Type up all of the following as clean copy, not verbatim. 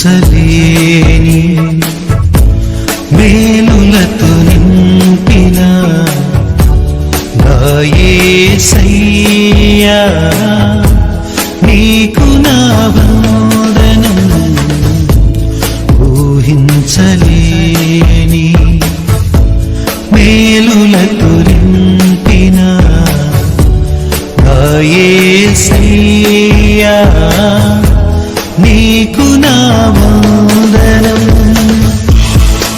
ఊహించలేని మేలులతో నింపిన నా యేసయ్యా నీకు నా వందనం. ఊహించలేని మేలులతో నింపిన నా యేసయ్యా నీకు నా వందనం.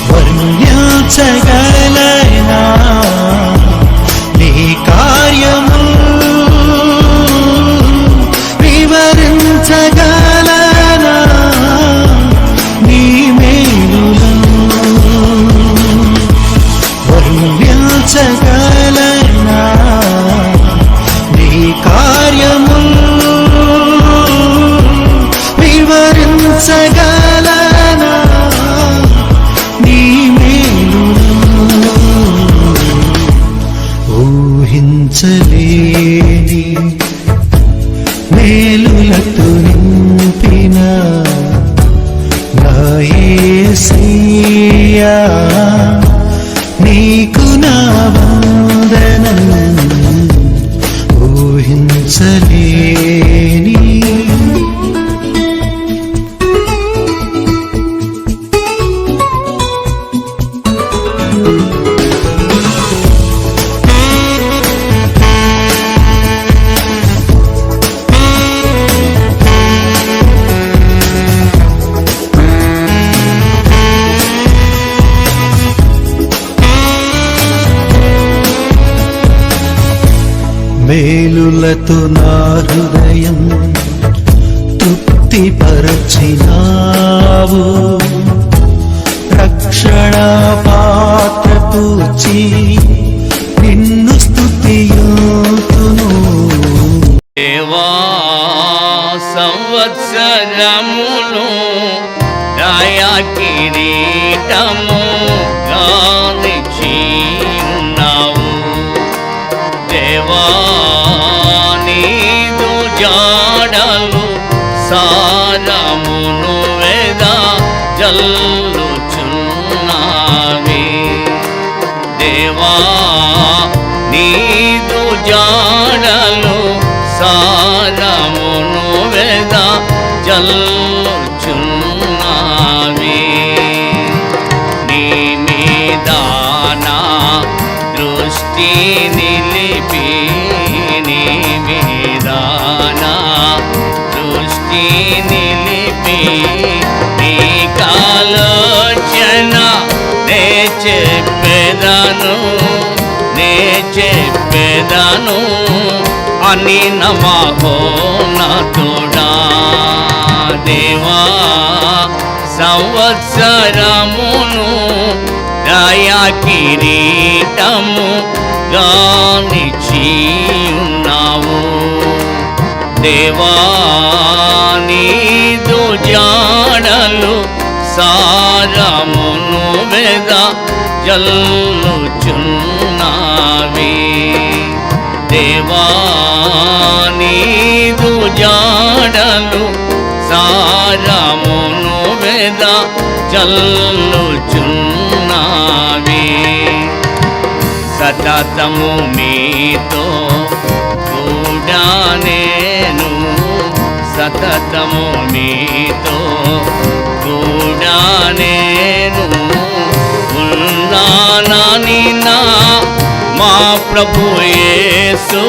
వర్ణించగలనా నీ కార్యము, వివరించగలనా నీ మేలులను. వర్ణించగలనా నీ కార్యము, వివరించగలనా నీ మేలులను. ఊహించలేని మేలులతో నింపిన నా యేసయ్యా నీకు నా వందనం. ఊహించలేని మేలులతో నా హృదయం తృప్తిపరచినావు. రక్షణ పాత్ర పూచి నిన్ను స్తుతియుతును. దేవా సంవత్సరములు దయా కిరీటము గానిచ్చియున్నావు. దేవా నీదు జాడలు సారమును వేదా జల్లుచున్నావి. దేవా నీదు జాడలు సారమును వేదా జల్లుచున్నావి. నీ మీద నా దృష్టి నిలిపి, నీ మీద నా దృష్టి నిలిపి, నీ కాలోచన నే చెప్పెదను, నే చెప్పెదను అని నమహోన్నతుడా. దేవా సంవత్సరమును దయా కిరీటము గానిచ్చియున్నావు. దేవా నీదు జాడలు సారమును వేదా జల్లుచున్నావి. దేవా నీదు జాడలు సారమును వేదా జల్లుచున్నావి. సతతము మీతో కూడా నేను, సతతము మీతో కూడా నేను ఉన్నానని నా మా ప్రభు యేసు,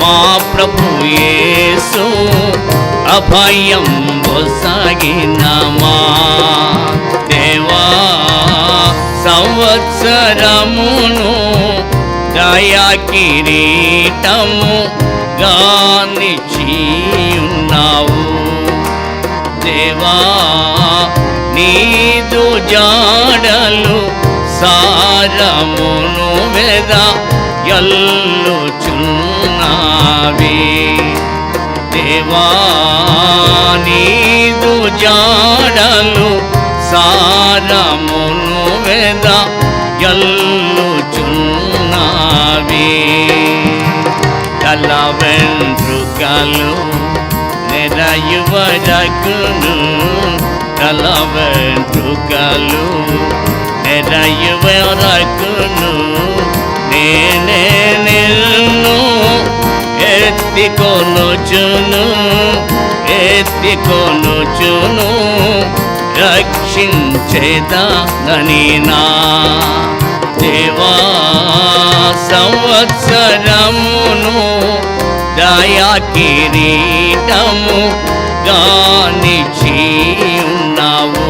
మా ప్రభు యేసు అభయం బొసగిన మా దేవా సంవత్సరమును దయా కిరీటము గానిచ్చియున్నావు. దేవా నీదు జాడలు సారమును వేదా జల్లుచున్నావి. దేవా నీదు జాడలు సారమును వేదా జల్లుచున్నావి. తల వెంట్రుకలు నెరయువరకును తల వెంట్రుకలు నెరయు వరకును నేనే నిన్ను ఎత్తికొనుచును రక్షించేదానని నా దేవా సంవత్సరమును దయా కిరీటము గానిచి ఉన్నావు.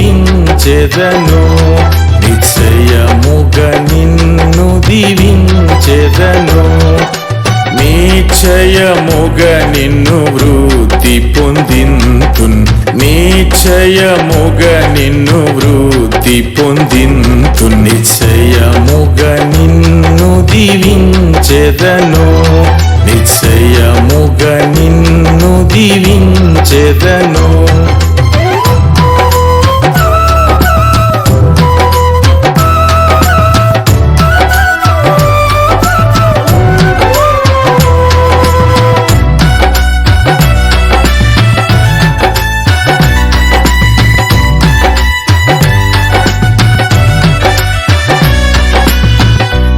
దీవించెదను నిశ్చయముగా నిన్ను దీవించెదను నిశ్చయముగా నిన్ను వృద్ధి పొందింతున్ నిశ్చయముగా నిన్ను వృద్ధి పొందింతున్ నిశ్చయముగా నిన్ను దీవించెదను నిశ్చయముగా నిన్ను దీవించెదను.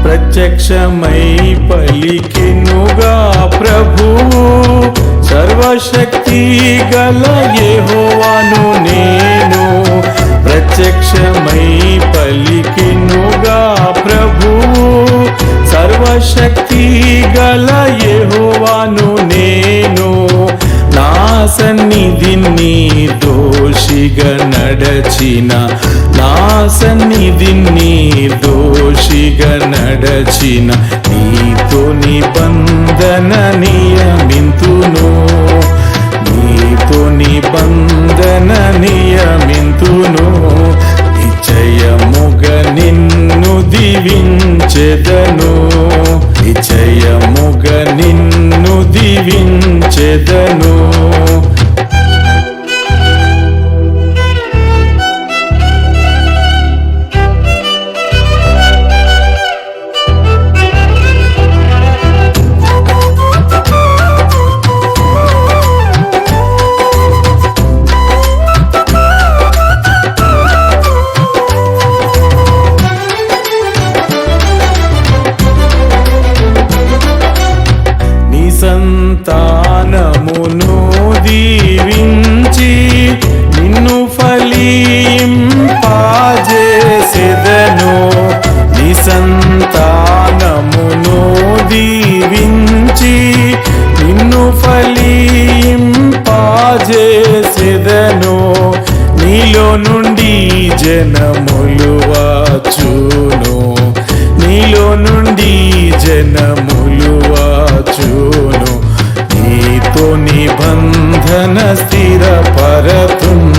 ప్రత్యక్షమై పలికెనుగా ప్రభువు సర్వశక్తి గల యెహోవాను నేను ప్రత్యక్షమై పలికెనుగా ప్రభువు సర్వశక్తి గల యెహోవాను నేను నా సన్నిధిని దోషిగా నడచిన నా సన్నిధిని దోషిగా నడచిన నీతో నిబంధన నియమింతును నీతో నిబంధన నియమింతును నిశ్చయముగా నిన్ను దీవించెదను నిశ్చయముగా నిన్ను దీవించెదను. సంతానమును దీవించి నిన్ను ఫలింపజేసెదను నీ సంతానమును దీవించి జనములు వాచును, నీలో నుండి జనములు వాచును. నీతో నిబంధన స్థిరపరతున్,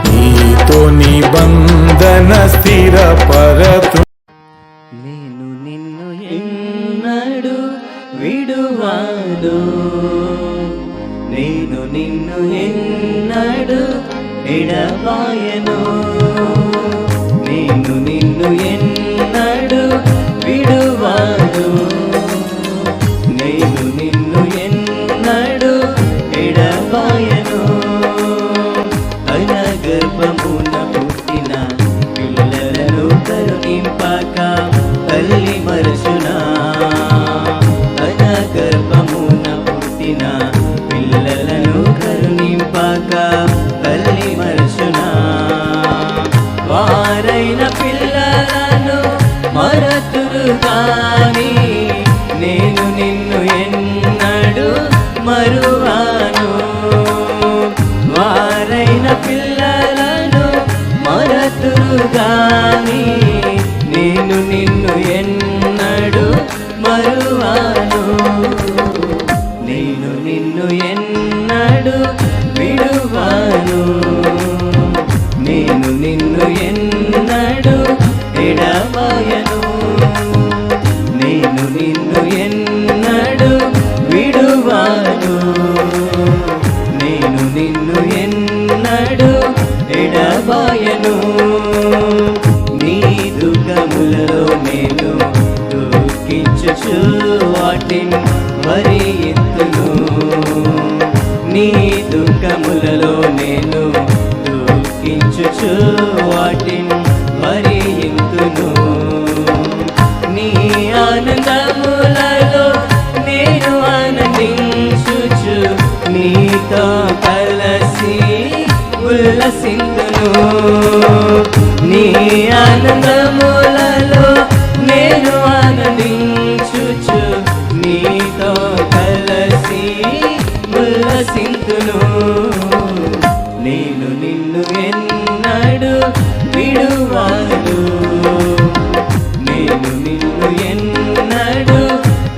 నీతో నిబంధన స్థిరపరతున్. నేను నిన్ను ఎన్నడు విడువాను, నేను నిన్ను ఎన్నడు ఎడబాయను, నేను నిన్ను ఎన్నడు విడువాను, నేను నిన్ను ఎన్నడు ఎడబాయను. తన గర్భమున పుట్టిన పిల్లలను కరుణింపక తల్లి మరచునా, తన గర్భమున పుట్టిన పిల్లలను కరుణింపక తల్లి మరచునా. వారైన పిల్లలను మరతురు గాని నేను నిన్ను ఎన్నడు మరువాను. వారైన పిల్లలను మరతురు గాని నేను నిన్ను ఎన్నడు మరువాను. నేను నిన్ను ఎన్నడు విడువాను, నేను నిన్ను ఎన్నడు ఎడబాయను, నేను నిన్ను ఎన్నడు విడువాను, నేను నిన్ను ఎన్నడు ఎడబాయను. నీ దుఃఖములలో నేను దుఃఖించుచు వాటిని వరి ఎత్తును, నీ దుఃఖములలో నేను దుఃఖించుచు వాటిని వరి ఎత్తును. నీ ఆనందములలో నేను ఆనందించుచు నీతో కలసి ఉల్లసింతును. నీ ఆనందములలో నేను ఆనందించుచు నీతో కలసి ఉల్లసింతును. నేను నిన్ను ఎన్నడు విడువాను, నేను నిన్ను ఎన్నడు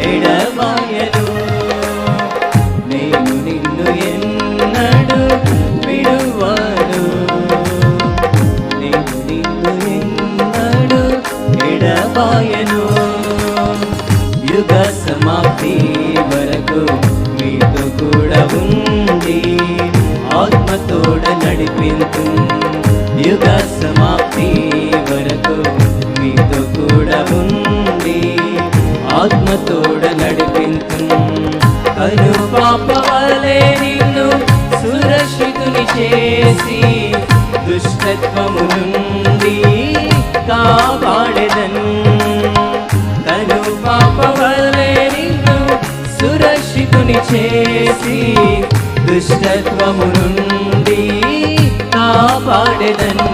ఎడబాయను, నేను నిన్ను ఎన్నడు విడువాను, నేను నిన్ను ఎన్నడు ఎడబాయను. యుగ సమాప్తి వరకు మీతో కూడా ఉండి ఆత్మతోడ నడిపింతు, యుగ సమాప్తి వరకు మీతో కూడా ఉండి ఆత్మతోడ నడిపింతు. కను పాప వలె నిన్ను సురక్షితుని చేసి దుష్టత్వము నుండి కాపాడెదను. కను పాప వలె నిన్ను సురక్షితుని చేసి దుష్టత్వము నుండి కాపాడెదను.